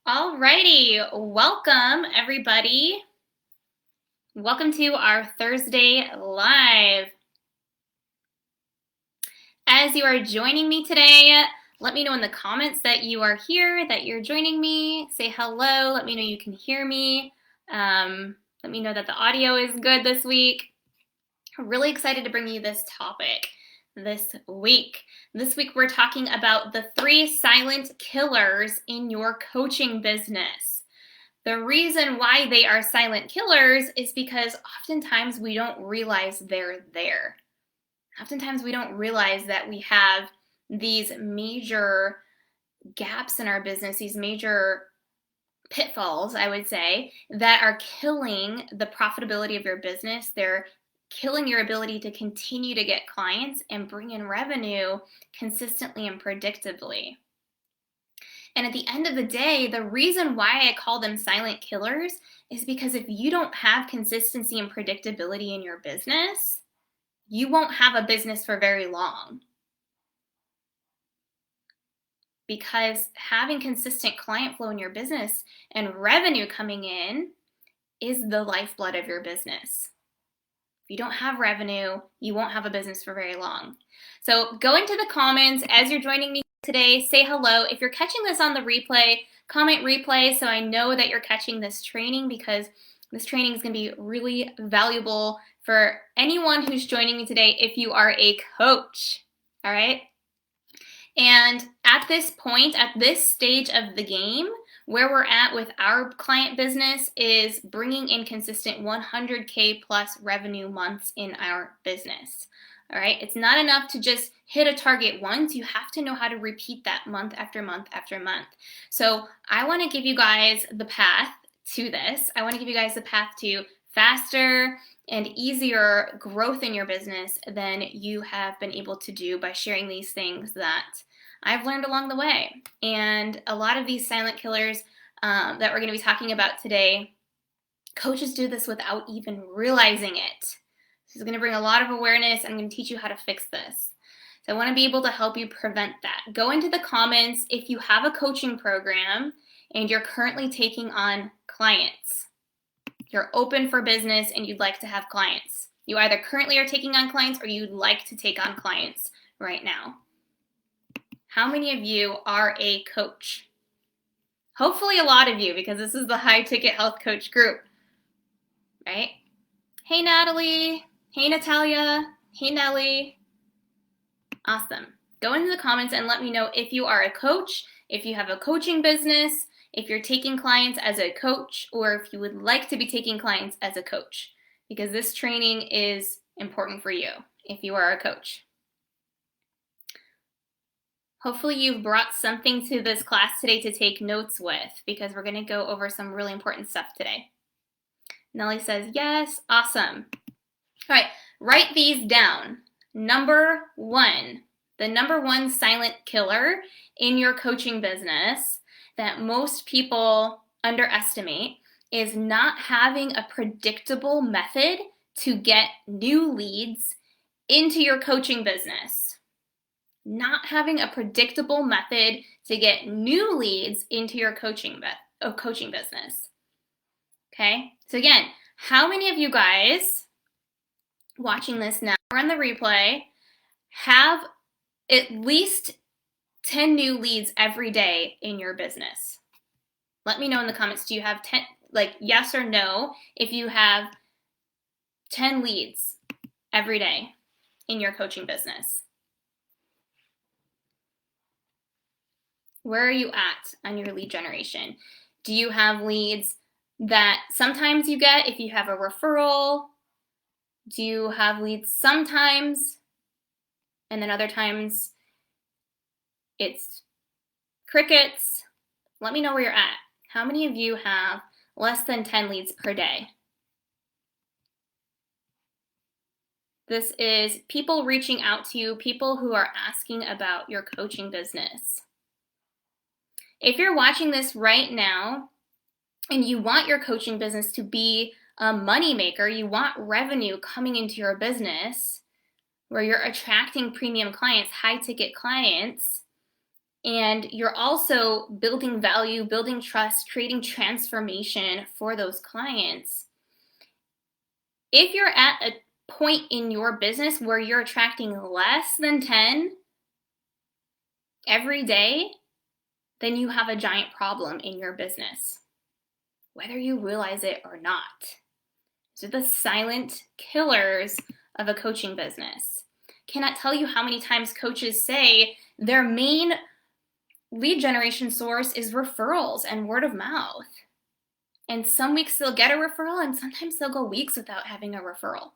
Alrighty, welcome everybody. Welcome to our Thursday Live. As you are joining me today, let me know in the comments that you are here, that you're joining me. Say hello, let me know you can hear me. Let me know that the audio is good this week. I'm really excited to bring you this topic this week. This week we're talking about the 3 silent killers in your coaching business. The reason why they are silent killers is because oftentimes we don't realize they're there. Oftentimes we don't realize that we have these major gaps in our business, these major pitfalls, I would say, that are killing the profitability of your business. They're killing your ability to continue to get clients and bring in revenue consistently and predictably. And at the end of the day, the reason why I call them silent killers is because if you don't have consistency and predictability in your business, you won't have a business for very long. Because having consistent client flow in your business and revenue coming in is the lifeblood of your business. If you don't have revenue, you won't have a business for very long. So go into the comments as you're joining me today, say hello. If you're catching this on the replay, comment replay so I know that you're catching this training, because this training is going to be really valuable for anyone who's joining me today if you are a coach, all right? And at this point, at this stage of the game, where we're at with our client business is bringing in consistent 100K plus revenue months in our business. All right, it's not enough to just hit a target once. You have to know how to repeat that month after month after month. So I want to give you guys the path to this. I want to give you guys the path to faster and easier growth in your business than you have been able to do by sharing these things that I've learned along the way. And a lot of these silent killers that we're going to be talking about today, coaches do this without even realizing it. This is going to bring a lot of awareness. I'm going to teach you how to fix this. So I want to be able to help you prevent that. Go into the comments if you have a coaching program and you're currently taking on clients. You're open for business and you'd like to have clients. You either currently are taking on clients or you'd like to take on clients right now. How many of you are a coach? Hopefully a lot of you, because this is the high ticket health coach group, right? Hey, Natalie. Hey, Natalia. Hey, Nellie. Awesome. Go into the comments and let me know if you are a coach, if you have a coaching business, if you're taking clients as a coach, or if you would like to be taking clients as a coach, because this training is important for you if you are a coach. Hopefully you've brought something to this class today to take notes with, because we're going to go over some really important stuff today. Nellie says, yes, awesome. All right, write these down. Number 1, the number 1 silent killer in your coaching business that most people underestimate is not having a predictable method to get new leads into your coaching business. Not having a predictable method to get new leads into your coaching business. Okay, so again, how many of you guys watching this now or on the replay have at least 10 new leads every day in your business? Let me know in the comments. Do you have 10, like yes or no, if you have 10 leads every day in your coaching business? Where are you at on your lead generation? Do you have leads that sometimes you get if you have a referral? Do you have leads sometimes and then other times it's crickets? Let me know where you're at. How many of you have less than 10 leads per day? This is people reaching out to you, people who are asking about your coaching business. If you're watching this right now and you want your coaching business to be a money maker, you want revenue coming into your business where you're attracting premium clients, high ticket clients, and you're also building value, building trust, creating transformation for those clients. If you're at a point in your business where you're attracting less than 10 every day, then you have a giant problem in your business, whether you realize it or not. These are the silent killers of a coaching business. Cannot tell you how many times coaches say their main lead generation source is referrals and word of mouth. And some weeks they'll get a referral, and sometimes they'll go weeks without having a referral.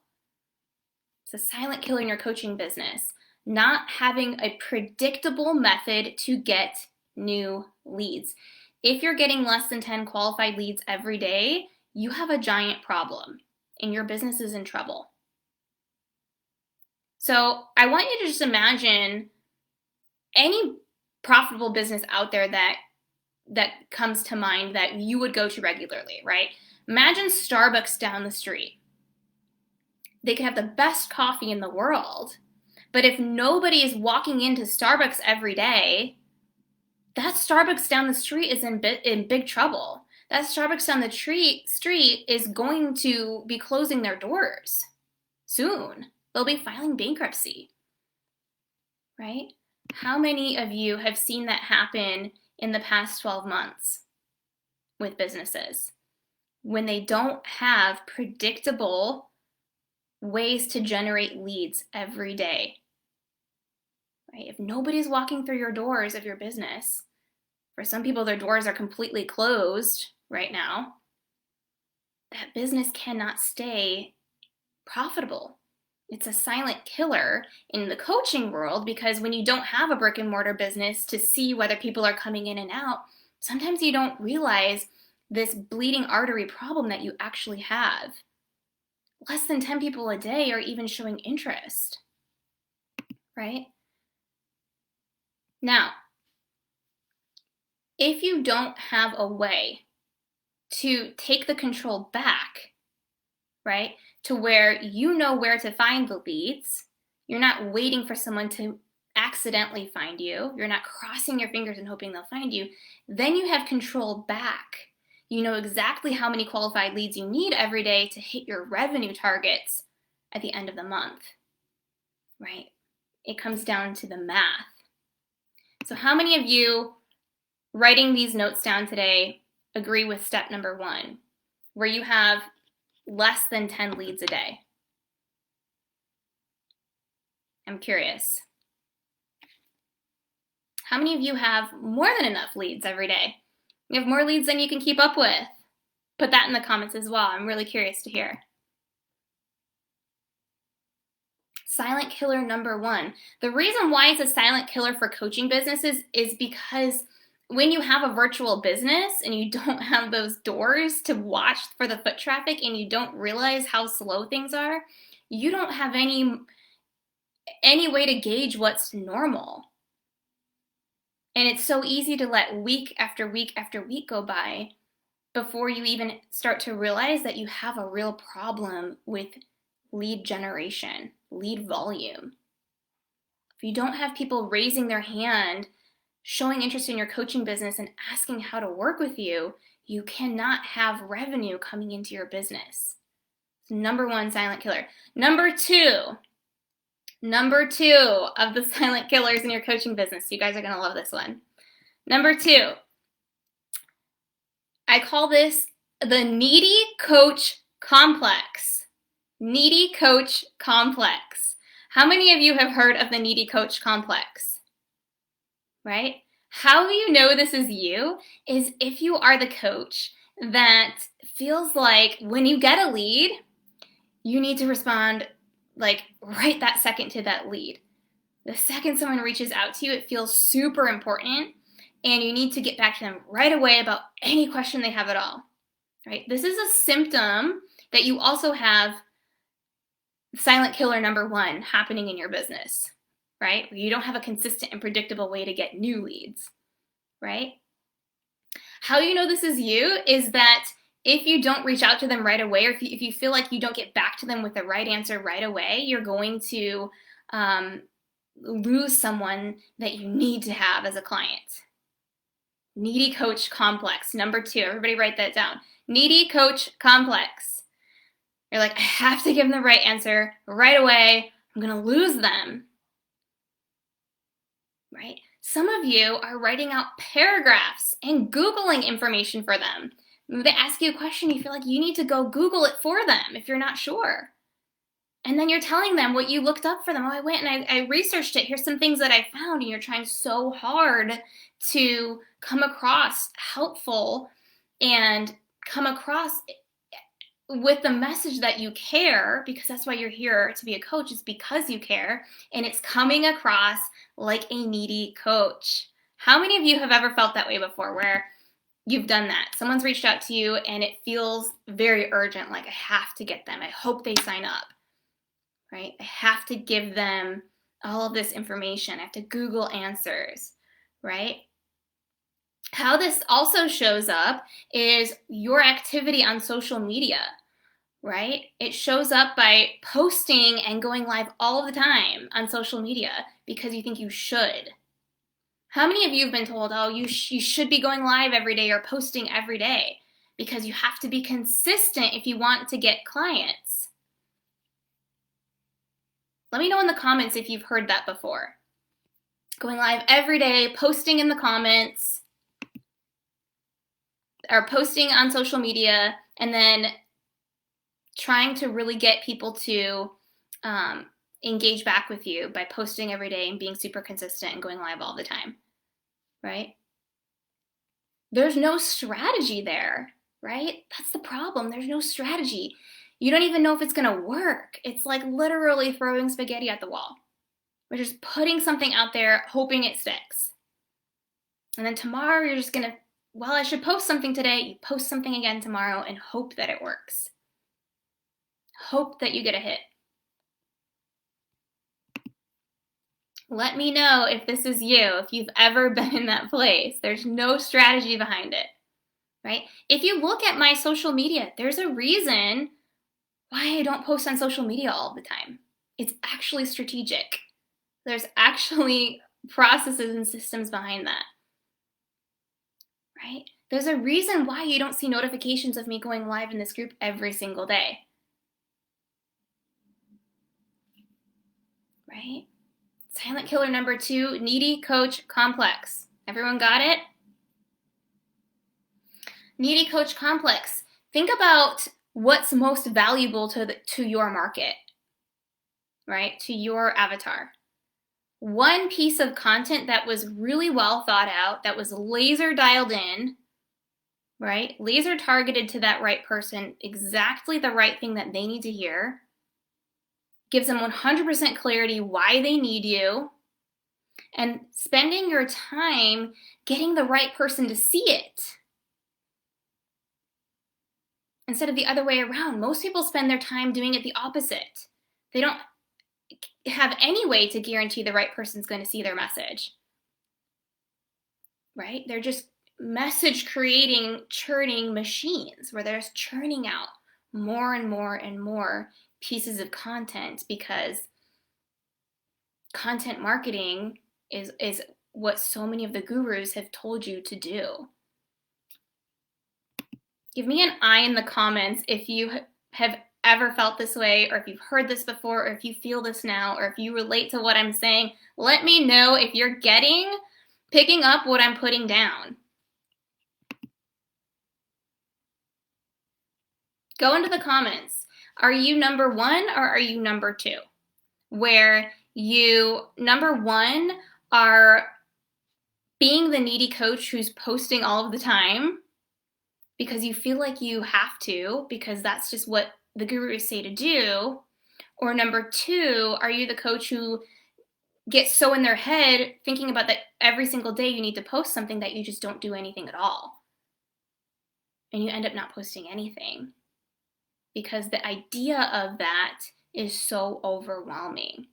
It's a silent killer in your coaching business. Not having a predictable method to get new leads. If you're getting less than 10 qualified leads every day, you have a giant problem and your business is in trouble. So I want you to just imagine any profitable business out there that comes to mind that you would go to regularly, right? Imagine Starbucks down the street. They could have the best coffee in the world, but if nobody is walking into Starbucks every day, that Starbucks down the street is in big trouble. That Starbucks down the street is going to be closing their doors soon. They'll be filing bankruptcy, right? How many of you have seen that happen in the past 12 months with businesses when they don't have predictable ways to generate leads every day, right? If nobody's walking through your doors of your business, for some people their doors are completely closed right now, that business cannot stay profitable. It's a silent killer in the coaching world because when you don't have a brick and mortar business to see whether people are coming in and out, sometimes you don't realize this bleeding artery problem that you actually have. Less than 10 people a day are even showing interest, right? Now, if you don't have a way to take the control back, right, to where you know where to find the leads, you're not waiting for someone to accidentally find you, you're not crossing your fingers and hoping they'll find you, then you have control back. You know exactly how many qualified leads you need every day to hit your revenue targets at the end of the month, right? It comes down to the math. So how many of you writing these notes down today agree with step number 1, where you have less than 10 leads a day? I'm curious. How many of you have more than enough leads every day? You have more leads than you can keep up with? Put that in the comments as well. I'm really curious to hear. Silent killer number 1. The reason why it's a silent killer for coaching businesses is because when you have a virtual business and you don't have those doors to watch for the foot traffic and you don't realize how slow things are, you don't have any way to gauge what's normal. And it's so easy to let week after week after week go by before you even start to realize that you have a real problem with lead generation, lead volume. If you don't have people raising their hand, showing interest in your coaching business and asking how to work with you, you cannot have revenue coming into your business. Number 1 silent killer. Number two of the silent killers in your coaching business. You guys are going to love this one. Number 2, I call this the needy coach complex. Needy coach complex. How many of you have heard of the needy coach complex? Right? How you know this is you is if you are the coach that feels like when you get a lead, you need to respond like right that second to that lead. The second someone reaches out to you, it feels super important and you need to get back to them right away about any question they have at all, right? This is a symptom that you also have silent killer number 1 happening in your business, right? Where you don't have a consistent and predictable way to get new leads, right? How you know this is you is that if you don't reach out to them right away, or if you feel like you don't get back to them with the right answer right away, you're going to lose someone that you need to have as a client. Needy coach complex, number 2. Everybody write that down. Needy coach complex. You're like, I have to give them the right answer right away. I'm going to lose them. Right? Some of you are writing out paragraphs and Googling information for them. They ask you a question, you feel like you need to go Google it for them if you're not sure. And then you're telling them what you looked up for them. Oh, I went and I researched it. Here's some things that I found. And you're trying so hard to come across helpful and come across with the message that you care, because that's why you're here to be a coach, is because you care, and it's coming across like a needy coach. How many of you have ever felt that way before, where you've done that? Someone's reached out to you and it feels very urgent, like I have to get them. I hope they sign up, right? I have to give them all of this information. I have to Google answers, right? How this also shows up is your activity on social media, right? It shows up by posting and going live all the time on social media because you think you should. How many of you have been told, oh, you should be going live every day or posting every day because you have to be consistent if you want to get clients? Let me know in the comments if you've heard that before. Going live every day, posting in the comments, or posting on social media, and then trying to really get people to engage back with you by posting every day and being super consistent and going live all the time, right? There's no strategy there, right? That's the problem. There's no strategy. You don't even know if it's going to work. It's like literally throwing spaghetti at the wall. We're just putting something out there, hoping it sticks. And then tomorrow you're just going to, well, I should post something today. You post something again tomorrow and hope that it works. Hope that you get a hit. Let me know if this is you, if you've ever been in that place. There's no strategy behind it, right? If you look at my social media, there's a reason why I don't post on social media all the time. It's actually strategic. There's actually processes and systems behind that. Right? There's a reason why you don't see notifications of me going live in this group every single day. Right? Silent killer number 2, needy coach complex. Everyone got it? Needy coach complex. Think about what's most valuable to your market, right? To your avatar. One piece of content that was really well thought out, that was laser dialed in, right? Laser targeted to that right person, exactly the right thing that they need to hear, gives them 100% clarity why they need you, and spending your time getting the right person to see it. Instead of the other way around. Most people spend their time doing it the opposite. They don't have any way to guarantee the right person's going to see their message, right? They're just message creating, churning machines where they're just churning out more and more and more pieces of content, because content marketing is what so many of the gurus have told you to do. Give me an I in the comments if you have ever felt this way, or if you've heard this before, or if you feel this now, or if you relate to what I'm saying. Let me know if you're picking up what I'm putting down. Go into the comments. Are you number 1 or are you number 2? Where you, number 1, are being the needy coach who's posting all of the time because you feel like you have to, because that's just what the gurus say to do. Or number 2, are you the coach who gets so in their head thinking about that every single day you need to post something that you just don't do anything at all? And you end up not posting anything because the idea of that is so overwhelming.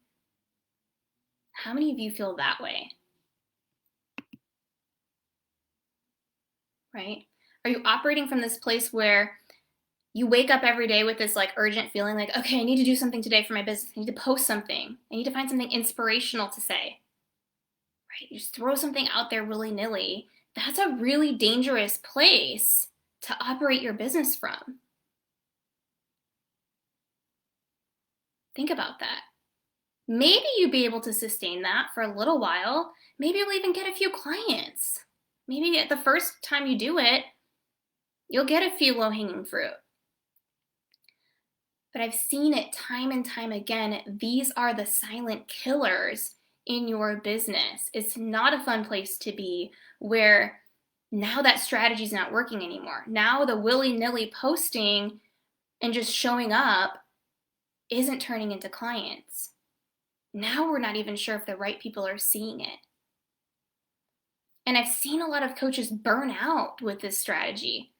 How many of you feel that way? Right? Are you operating from this place where You wake up every day with this like urgent feeling like, okay, I need to do something today for my business. I need to post something. I need to find something inspirational to say, right? You just throw something out there willy-nilly. That's a really dangerous place to operate your business from. Think about that. Maybe you'd be able to sustain that for a little while. Maybe you'll even get a few clients. Maybe at the first time you do it, you'll get a few low-hanging fruit. But I've seen it time and time again. These are the silent killers in your business. It's not a fun place to be where now that strategy is not working anymore. Now the willy-nilly posting and just showing up isn't turning into clients. Now we're not even sure if the right people are seeing it. And I've seen a lot of coaches burn out with this strategy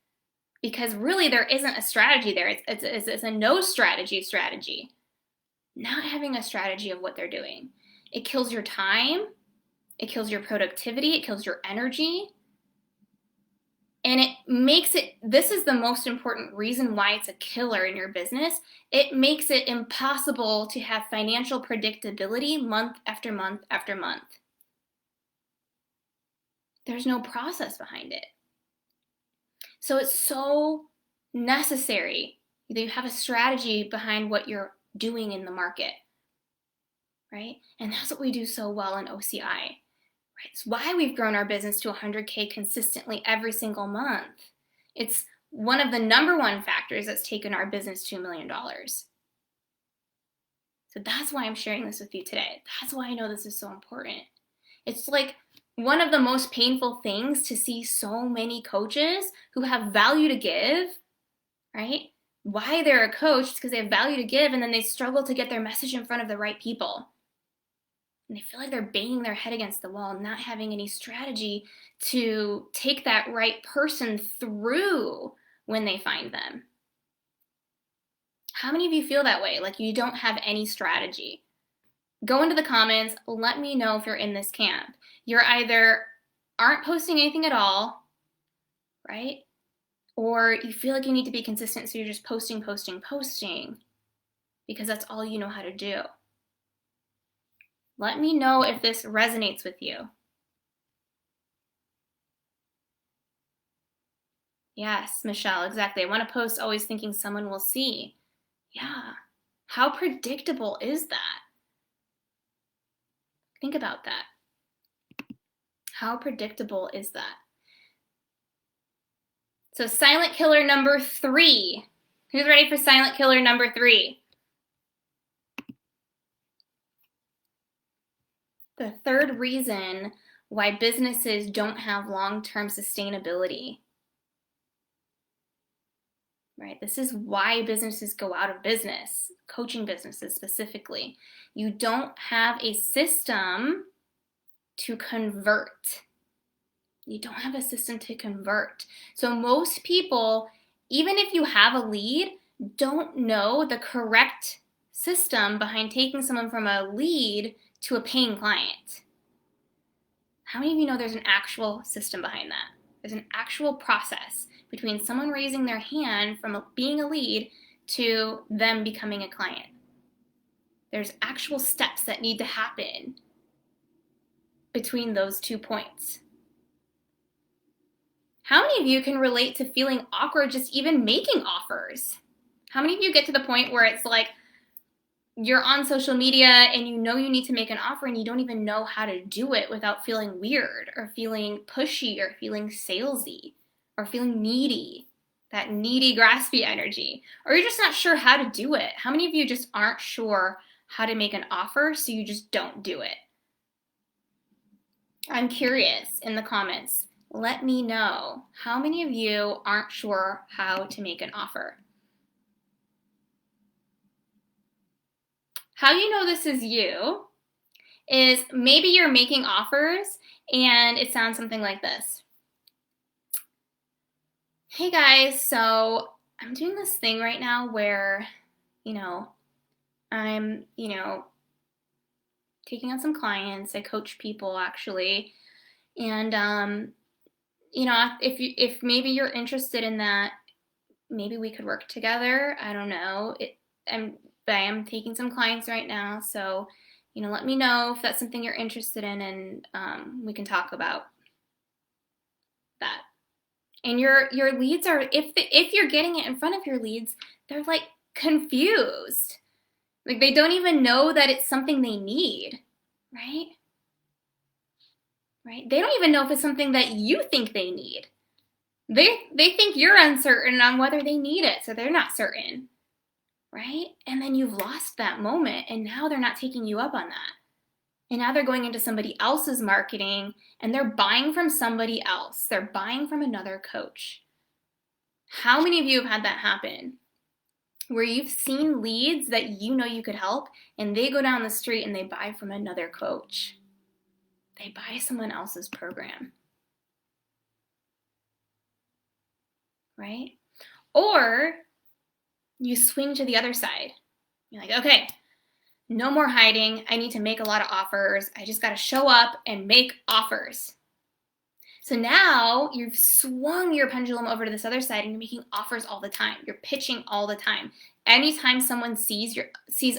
because really there isn't a strategy there. It's a no strategy. Not having a strategy of what they're doing. It kills your time. It kills your productivity. It kills your energy. And it makes it, this is the most important reason why it's a killer in your business. It makes it impossible to have financial predictability month after month after month. There's no process behind it. So it's so necessary that you have a strategy behind what you're doing in the market, right? And that's what we do so well in OCI. Right? It's why we've grown our business to 100K consistently every single month. It's one of the number one factors that's taken our business to $1 million. So that's why I'm sharing this with you today. That's why I know this is so important. It's like one of the most painful things to see so many coaches who have value to give, right? Why they're a coach is because they have value to give, and then they struggle to get their message in front of the right people. And they feel like they're banging their head against the wall, not having any strategy to take that right person through when they find them. How many of you feel that way? Like you don't have any strategy? Go into the comments. Let me know if you're in this camp. You're either aren't posting anything at all, right? Or you feel like you need to be consistent, so you're just posting because that's all you know how to do. Let me know if this resonates with you. Yes, Michelle, exactly. I want to post always thinking someone will see. Yeah. How predictable is that? Think about that. How predictable is that? So silent killer number 3. Who's ready for silent killer number 3? The third reason why businesses don't have long-term sustainability. Right? This is why businesses go out of business, coaching businesses specifically. You don't have a system to convert. You don't have a system to convert. So most people, even if you have a lead, don't know the correct system behind taking someone from a lead to a paying client. How many of you know there's an actual system behind that? There's an actual process between someone raising their hand from being a lead to them becoming a client. There's actual steps that need to happen between those 2 points. How many of you can relate to feeling awkward just even making offers? How many of you get to the point where it's like you're on social media and you know you need to make an offer and you don't even know how to do it without feeling weird or feeling pushy or feeling salesy or feeling needy, that needy, graspy energy, or you're just not sure how to do it? How many of you just aren't sure how to make an offer, so you just don't do it? I'm curious in the comments. Let me know. How many of you aren't sure how to make an offer? How you know this is you is maybe you're making offers and it sounds something like this. Hey guys, so I'm doing this thing right now where, I'm, taking on some clients. I coach people actually. And, if maybe you're interested in that, maybe we could work together. I don't know. I am taking some clients right now, so let me know if that's something you're interested in, and we can talk about that. And your leads are, if you're getting it in front of your leads, they're like confused. Like they don't even know that it's something they need, right? Right? They don't even know if it's something that you think they need. They think you're uncertain on whether they need it, so they're not certain, right? And then you've lost that moment, and now they're not taking you up on that. And now they're going into somebody else's marketing, and they're buying from somebody else. They're buying from another coach. How many of you have had that happen? Where you've seen leads that you could help, and they go down the street and they buy from another coach. They buy someone else's program. Right? Or you swing to the other side. You're like, okay, no more hiding. I need to make a lot of offers. I just got to show up and make offers. So now you've swung your pendulum over to this other side and you're making offers all the time. You're pitching all the time. Anytime someone sees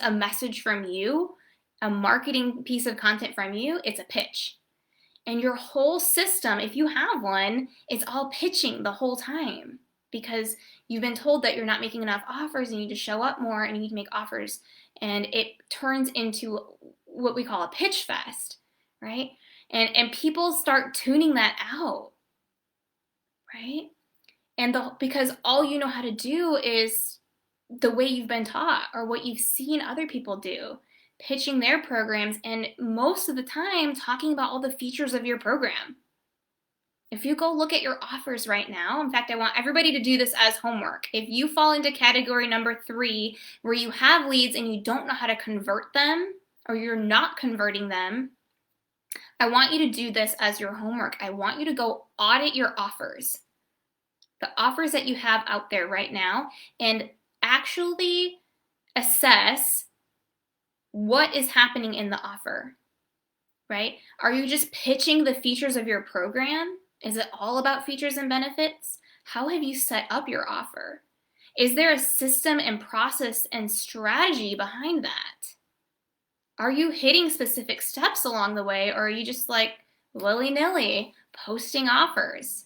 a message from you, a marketing piece of content from you, it's a pitch. And your whole system, if you have one, is all pitching the whole time because you've been told that you're not making enough offers, you need to show up more and you need to make offers. And it turns into what we call a pitch fest, right? And people start tuning that out, right? And because all you know how to do is the way you've been taught or what you've seen other people do, pitching their programs, and most of the time talking about all the features of your program. If you go look at your offers right now, in fact, I want everybody to do this as homework. If you fall into category number 3, where you have leads and you don't know how to convert them, or you're not converting them, I want you to do this as your homework. I want you to go audit your offers, the offers that you have out there right now, and actually assess what is happening in the offer, right? Are you just pitching the features of your program? Is it all about features and benefits? How have you set up your offer? Is there a system and process and strategy behind that? Are you hitting specific steps along the way, or are you just like willy-nilly posting offers?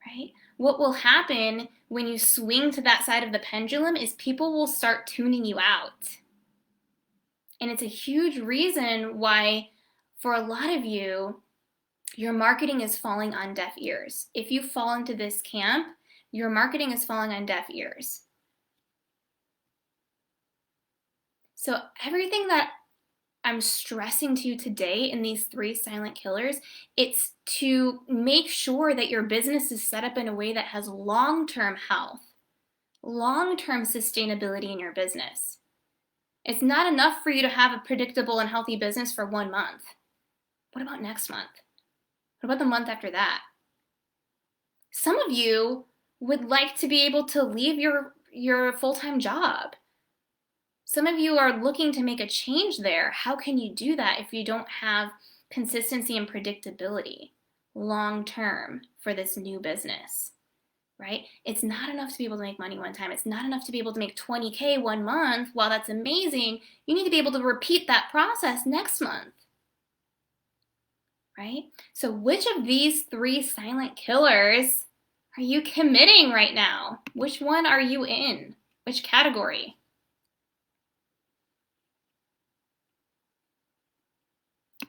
Right? What will happen when you swing to that side of the pendulum is people will start tuning you out. And it's a huge reason why, for a lot of you, your marketing is falling on deaf ears. If you fall into this camp, your marketing is falling on deaf ears. So everything that I'm stressing to you today in these 3 silent killers, it's to make sure that your business is set up in a way that has long-term health, long-term sustainability in your business. It's not enough for you to have a predictable and healthy business for 1 month. What about next month? What about the month after that? Some of you would like to be able to leave your full-time job. Some of you are looking to make a change there. How can you do that if you don't have consistency and predictability long-term for this new business, right? It's not enough to be able to make money one time. It's not enough to be able to make 20K 1 month. While that's amazing, you need to be able to repeat that process next month, right? So which of these 3 silent killers are you committing right now? Which one are you in? Which category?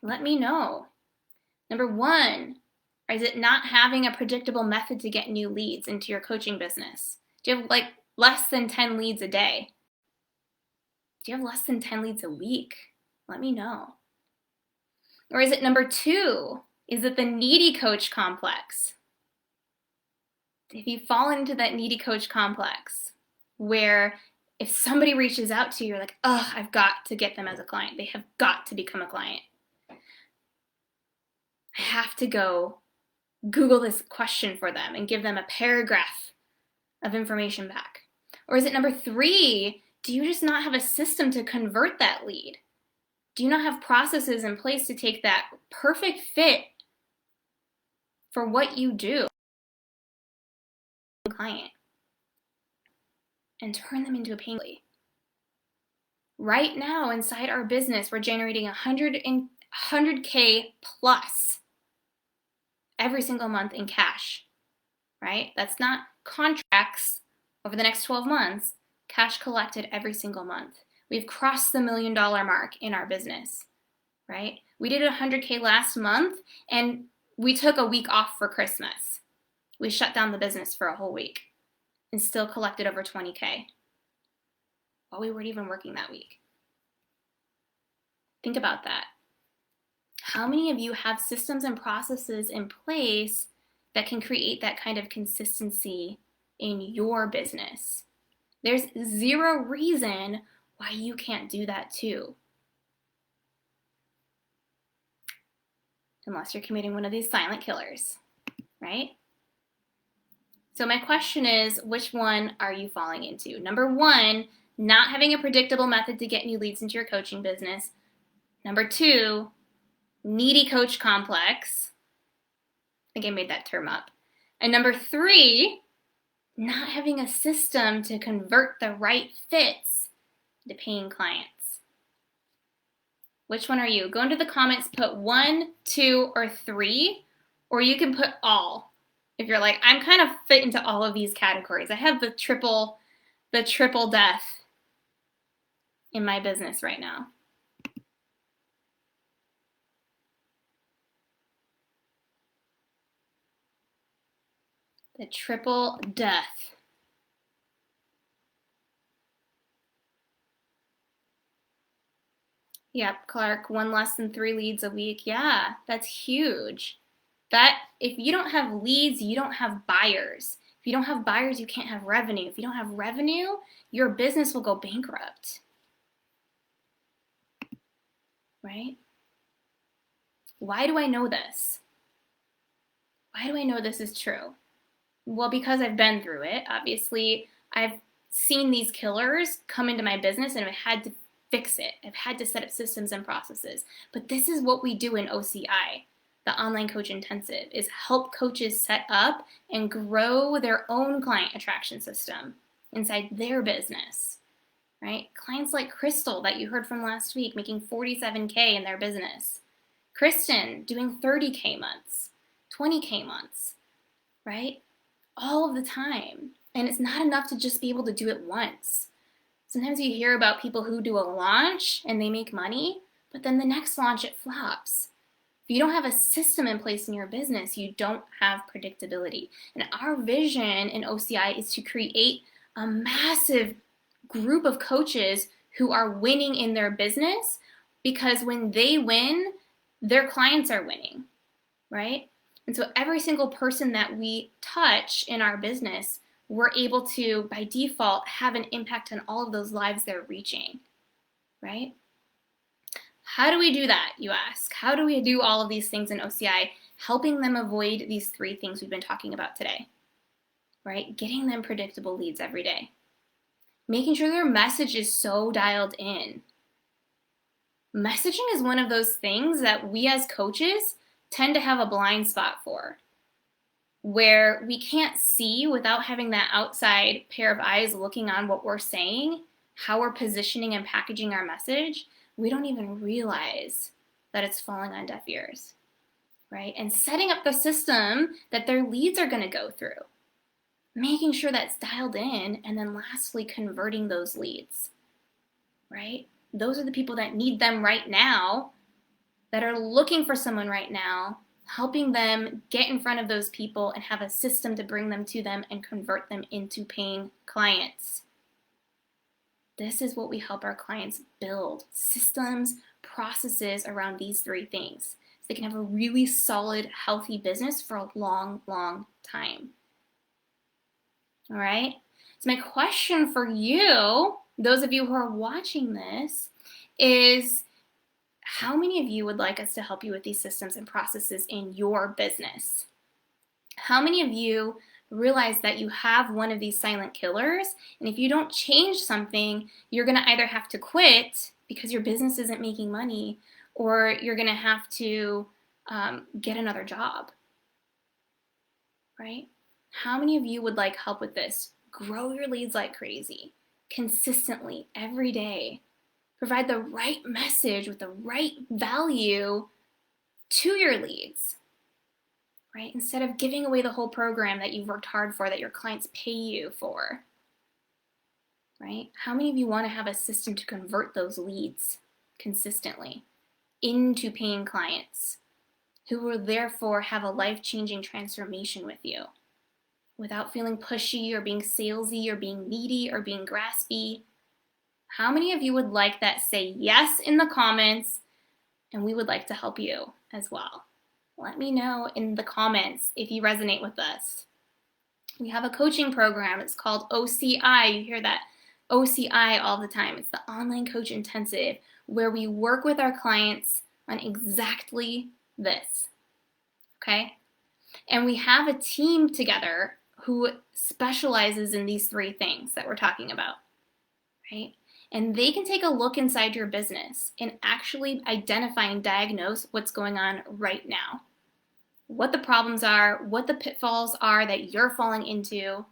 Let me know. Number 1, is it not having a predictable method to get new leads into your coaching business? Do you have like less than 10 leads a day? Do you have less than 10 leads a week? Let me know. Or is it number 2? Is it the needy coach complex? If you fall into that needy coach complex, where if somebody reaches out to you, you're like, oh, I've got to get them as a client. They have got to become a client. I have to go Google this question for them and give them a paragraph of information back. Or is it number 3? Do you just not have a system to convert that lead? Do you not have processes in place to take that perfect fit for what you do? client and turn them into a paying client. Right now inside our business, we're generating 100K plus every single month in cash, right? That's not contracts over the next 12 months, cash collected every single month. We've crossed the $1 million mark in our business, right? We did 100K last month and we took a week off for Christmas. We shut down the business for a whole week and still collected over 20K while we weren't even working that week. Think about that. How many of you have systems and processes in place that can create that kind of consistency in your business? There's zero reason why you can't do that too. Unless you're committing one of these silent killers, right? So my question is, which one are you falling into? Number one, not having a predictable method to get new leads into your coaching business. Number two, needy coach complex. I think I made that term up. And number three, not having a system to convert the right fits to paying clients. Which one are you? Go into the comments, put 1, 2, or 3, or you can put all. If you're like, I'm kind of fit into all of these categories. I have the triple death in my business right now. The triple death. Yep, Clark, 1 less than 3 leads a week. Yeah, that's huge. That if you don't have leads, you don't have buyers. If you don't have buyers, you can't have revenue. If you don't have revenue, your business will go bankrupt. Right? Why do I know this? Why do I know this is true? Well, because I've been through it. Obviously, I've seen these killers come into my business and I've had to fix it. I've had to set up systems and processes. But this is what we do in OCI, the Online Coach Intensive, is help coaches set up and grow their own client attraction system inside their business, right? Clients like Crystal that you heard from last week making 47K in their business. Kristen doing 30K months, 20K months, right? All of the time. And it's not enough to just be able to do it once. Sometimes you hear about people who do a launch and they make money, but then the next launch it flops. If you don't have a system in place in your business, you don't have predictability. And our vision in OCI is to create a massive group of coaches who are winning in their business, because when they win, their clients are winning, right? And so every single person that we touch in our business, we're able to, by default, have an impact on all of those lives they're reaching, right? How do we do that, you ask? How do we do all of these things in OCI, helping them avoid these 3 things we've been talking about today, right? Getting them predictable leads every day. Making sure their message is so dialed in. Messaging is one of those things that we as coaches tend to have a blind spot for, where we can't see without having that outside pair of eyes looking on what we're saying, how we're positioning and packaging our message. We don't even realize that it's falling on deaf ears, right? And setting up the system that their leads are going to go through, making sure that's dialed in, and then lastly, converting those leads, right? Those are the people that need them right now, that are looking for someone right now, helping them get in front of those people and have a system to bring them to them and convert them into paying clients. This is what we help our clients build: systems, processes around these 3 things, so they can have a really solid, healthy business for a long, long time. All right? So my question for you, those of you who are watching this, is how many of you would like us to help you with these systems and processes in your business? How many of you realize that you have one of these silent killers, and if you don't change something, you're going to either have to quit because your business isn't making money, or you're going to have to get another job, right? How many of you would like help with this? Grow your leads like crazy, consistently, every day. Provide the right message with the right value to your leads, right? Instead of giving away the whole program that you've worked hard for, that your clients pay you for, right? How many of you want to have a system to convert those leads consistently into paying clients who will therefore have a life-changing transformation with you without feeling pushy or being salesy or being needy or being graspy? How many of you would like that? Say yes in the comments, and we would like to help you as well. Let me know in the comments if you resonate with us. We have a coaching program. It's called OCI. You hear that OCI all the time. It's the Online Coach Intensive, where we work with our clients on exactly this, okay? And we have a team together who specializes in these three things that we're talking about, right? And they can take a look inside your business and actually identify and diagnose what's going on right now, what the problems are, what the pitfalls are that you're falling into,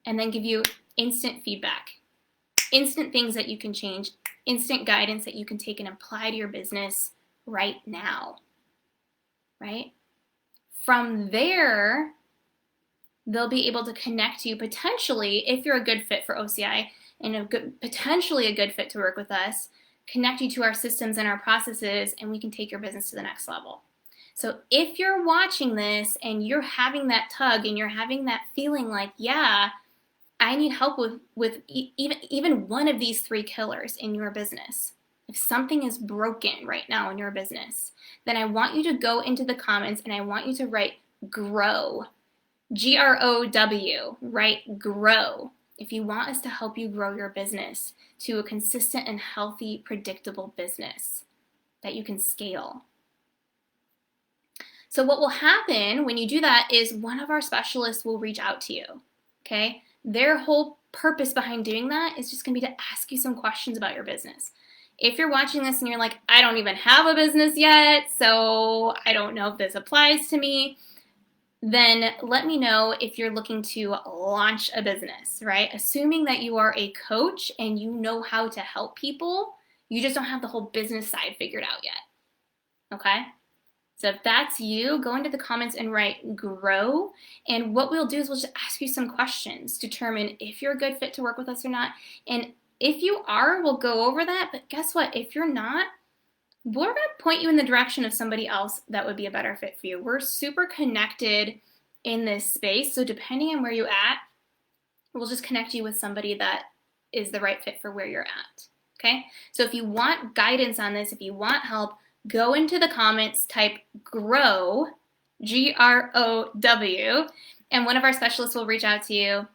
and then give you instant feedback, instant things that you can change, instant guidance that you can take and apply to your business right now, right? From there, they'll be able to connect you potentially, if you're a good fit for OCI and potentially a good fit to work with us, connect you to our systems and our processes, and we can take your business to the next level. So if you're watching this and you're having that tug and you're having that feeling like, yeah, I need help with even one of these three killers in your business, if something is broken right now in your business, then I want you to go into the comments and I want you to write GROW, GROW, write GROW, if you want us to help you grow your business to a consistent and healthy, predictable business that you can scale. So what will happen when you do that is one of our specialists will reach out to you, okay? Their whole purpose behind doing that is just gonna be to ask you some questions about your business. If you're watching this and you're like, I don't even have a business yet, so I don't know if this applies to me, then let me know if you're looking to launch a business, right? Assuming that you are a coach and you know how to help people, you just don't have the whole business side figured out yet, okay? So if that's you, go into the comments and write GROW, and what we'll do is we'll just ask you some questions, determine if you're a good fit to work with us or not, and if you are, we'll go over that, but guess what? If you're not, we're going to point you in the direction of somebody else that would be a better fit for you. We're super connected in this space, so depending on where you're at, we'll just connect you with somebody that is the right fit for where you're at, okay? So if you want guidance on this, if you want help, go into the comments, type GROW, GROW, and one of our specialists will reach out to you,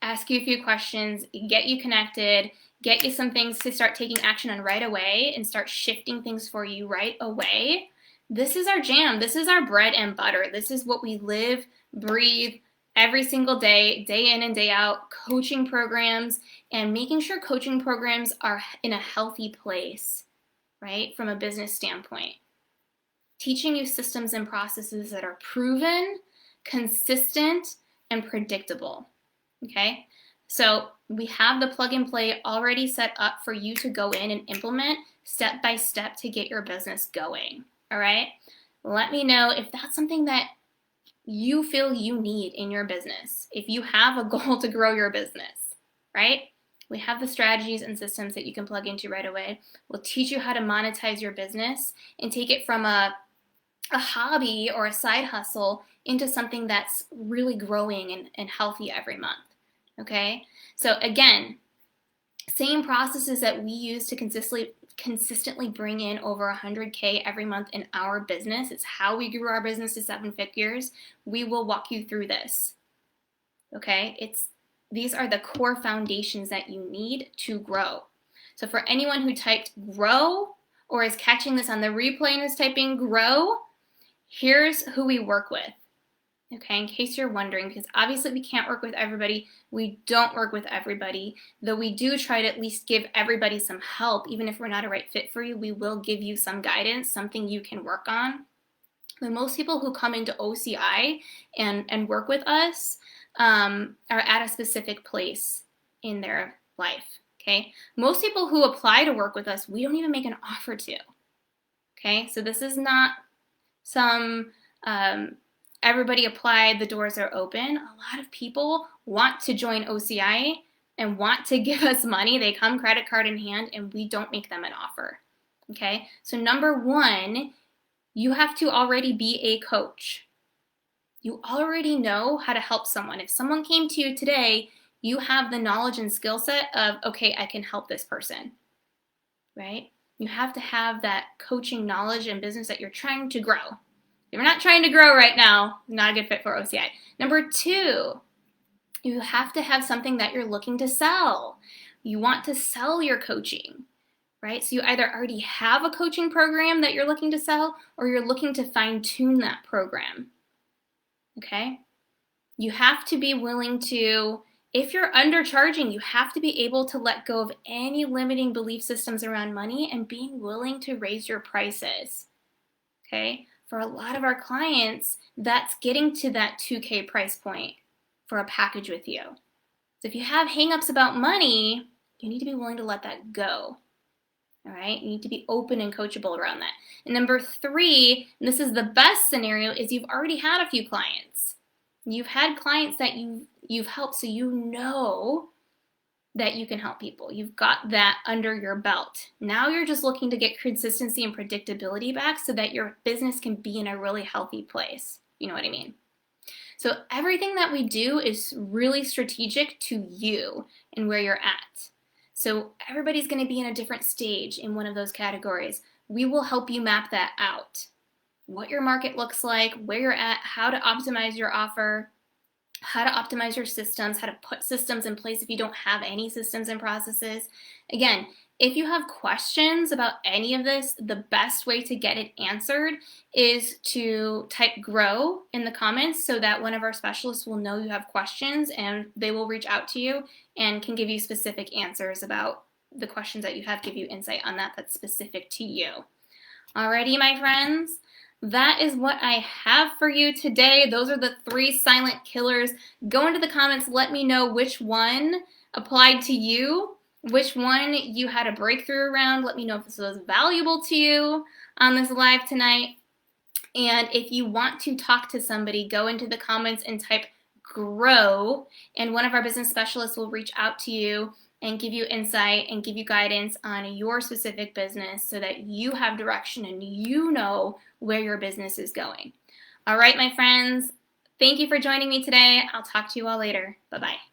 ask you a few questions, get you connected, get you some things to start taking action on right away and start shifting things for you right away. This is our jam. This is our bread and butter. This is what we live, breathe every single day, day in and day out, coaching programs and making sure coaching programs are in a healthy place, right? From a business standpoint. Teaching you systems and processes that are proven, consistent, and predictable, okay? So we have the plug and play already set up for you to go in and implement step by step to get your business going, all right? Let me know if that's something that you feel you need in your business. If you have a goal to grow your business, right? We have the strategies and systems that you can plug into right away. We'll teach you how to monetize your business and take it from a hobby or a side hustle into something that's really growing and healthy every month. Okay, so again, same processes that we use to consistently bring in over 100K every month in our business. It's how we grew our business to 7 figures. We will walk you through this. Okay, these are the core foundations that you need to grow. So for anyone who typed grow or is catching this on the replay and is typing grow, here's who we work with. Okay, in case you're wondering, because obviously we can't work with everybody. We don't work with everybody, though we do try to at least give everybody some help. Even if we're not a right fit for you, we will give you some guidance, something you can work on. The most people who come into OCI and work with us, are at a specific place in their life, okay? Most people who apply to work with us, we don't even make an offer to, okay? So this is not some everybody applied, the doors are open. A lot of people want to join OCI and want to give us money. They come credit card in hand and we don't make them an offer, okay? So number one, you have to already be a coach. You already know how to help someone. If someone came to you today, you have the knowledge and skill set of, okay, I can help this person, right? You have to have that coaching knowledge and business that you're trying to grow. If you're not trying to grow right now, not a good fit for OCI. Number two, you have to have something that you're looking to sell. You want to sell your coaching, right? So you either already have a coaching program that you're looking to sell or you're looking to fine-tune that program, okay? You have to be willing to, if you're undercharging, you have to be able to let go of any limiting belief systems around money and being willing to raise your prices, okay? For a lot of our clients, that's getting to that $2K price point for a package with you. So if you have hangups about money, you need to be willing to let that go, all right? You need to be open and coachable around that. And number three, and this is the best scenario, is you've already had a few clients. You've had clients that you've helped, so you know that you can help people. You've got that under your belt. Now you're just looking to get consistency and predictability back so that your business can be in a really healthy place. You know what I mean? So everything that we do is really strategic to you and where you're at. So everybody's going to be in a different stage in one of those categories. We will help you map that out. What your market looks like, where you're at, how to optimize your offer, how to optimize your systems, how to put systems in place if you don't have any systems and processes. Again, if you have questions about any of this, the best way to get it answered is to type GROW in the comments so that one of our specialists will know you have questions and they will reach out to you and can give you specific answers about the questions that you have, give you insight on that that's specific to you. Alrighty, my friends. That is what I have for you today. Those are the 3 silent killers. Go into the comments, let me know which one applied to you, which one you had a breakthrough around. Let me know if this was valuable to you on this live tonight. And if you want to talk to somebody, go into the comments and type GROW, and one of our business specialists will reach out to you and give you insight and give you guidance on your specific business so that you have direction and you know where your business is going. All right, my friends, thank you for joining me today. I'll talk to you all later. Bye-bye.